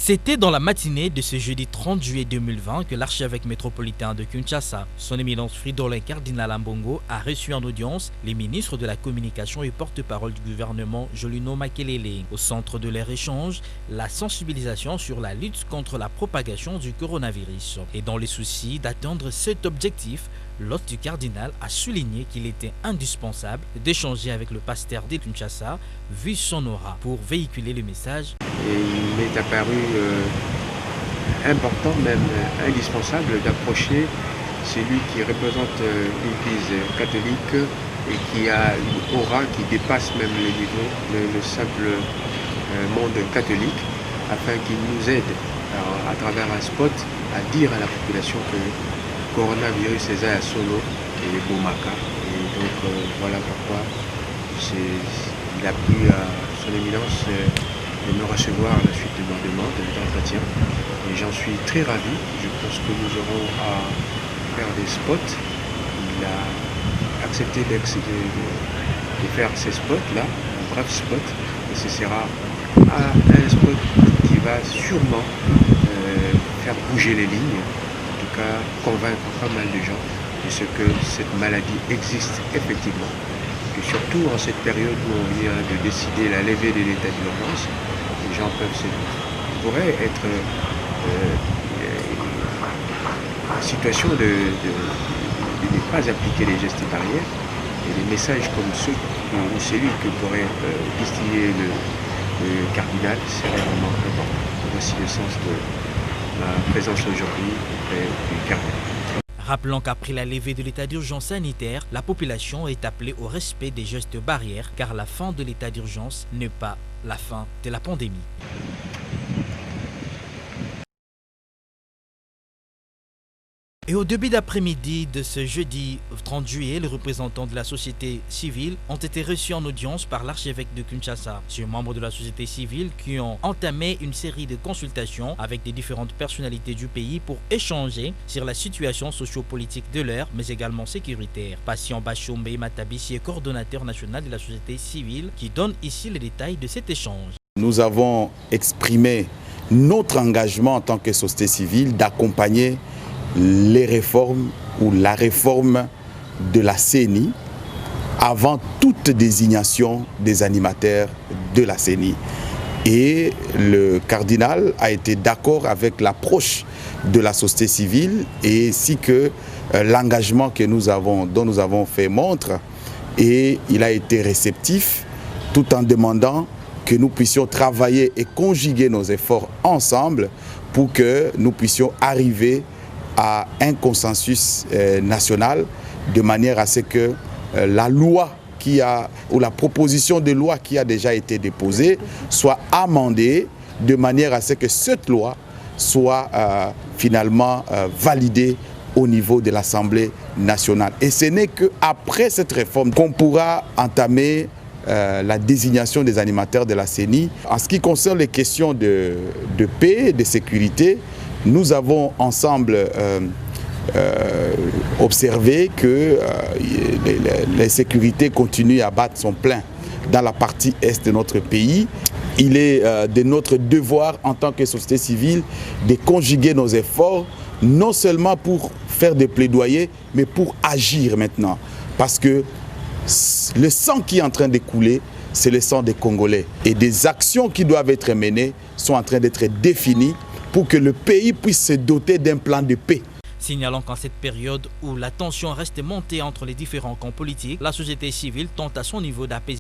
C'était dans la matinée de ce jeudi 30 juillet 2020 que l'archevêque métropolitain de Kinshasa, son éminence Fridolin Cardinal Ambongo, a reçu en audience les ministres de la communication et porte-parole du gouvernement Jolino Makelele. Au centre de leur échange, la sensibilisation sur la lutte contre la propagation du coronavirus. Et dans le souci d'atteindre cet objectif, l'hôte du cardinal a souligné qu'il était indispensable d'échanger avec le pasteur de Kinshasa, vu son aura, pour véhiculer le message. Et il m'est apparu important, même indispensable, d'approcher celui qui représente l'Église catholique et qui a une aura qui dépasse même le niveau, le simple monde catholique, afin qu'il nous aide à travers un spot à dire à la population que le coronavirus est à Solo et Bomaka. Et donc voilà pourquoi il a plu à son éminence de me recevoir à la suite de ma demande d'entretien. Et j'en suis très ravi. Je pense que nous aurons à faire des spots. Il a accepté de faire ces spots-là, un bref spot. Et ce sera un spot qui va sûrement faire bouger les lignes, en tout cas convaincre pas mal de gens de ce que cette maladie existe effectivement. Et surtout en cette période où on vient de décider la levée de l'état d'urgence, les gens pourraient être en situation de ne pas appliquer les gestes barrières. Et des messages comme celui que pourrait distiller le cardinal serait vraiment important. Voici le sens de ma présence aujourd'hui auprès du cardinal. Rappelons qu'après la levée de l'état d'urgence sanitaire, la population est appelée au respect des gestes barrières car la fin de l'état d'urgence n'est pas la fin de la pandémie. Et au début d'après-midi de ce jeudi 30 juillet, les représentants de la société civile ont été reçus en audience par l'archevêque de Kinshasa. Ces membres de la société civile qui ont entamé une série de consultations avec des différentes personnalités du pays pour échanger sur la situation socio-politique de l'heure, mais également sécuritaire. Patient Bachombe Matabissi est coordonnateur national de la société civile qui donne ici les détails de cet échange. Nous avons exprimé notre engagement en tant que société civile d'accompagner les réformes ou la réforme de la CENI avant toute désignation des animateurs de la CENI. Et le cardinal a été d'accord avec l'approche de la société civile et ainsi que l'engagement dont nous avons fait montre, et il a été réceptif tout en demandant que nous puissions travailler et conjuguer nos efforts ensemble pour que nous puissions arriver à un consensus national de manière à ce que la loi ou la proposition de loi qui a déjà été déposée soit amendée de manière à ce que cette loi soit finalement validée au niveau de l'Assemblée nationale. Et ce n'est qu'après cette réforme qu'on pourra entamer la désignation des animateurs de la CENI. En ce qui concerne les questions de paix et de sécurité, nous avons ensemble observé que l'insécurité continue à battre son plein dans la partie est de notre pays. Il est de notre devoir en tant que société civile de conjuguer nos efforts, non seulement pour faire des plaidoyers, mais pour agir maintenant. Parce que le sang qui est en train de couler, c'est le sang des Congolais. Et des actions qui doivent être menées sont en train d'être définies pour que le pays puisse se doter d'un plan de paix. Signalant qu'en cette période où la tension reste montée entre les différents camps politiques, la société civile tente à son niveau d'apaiser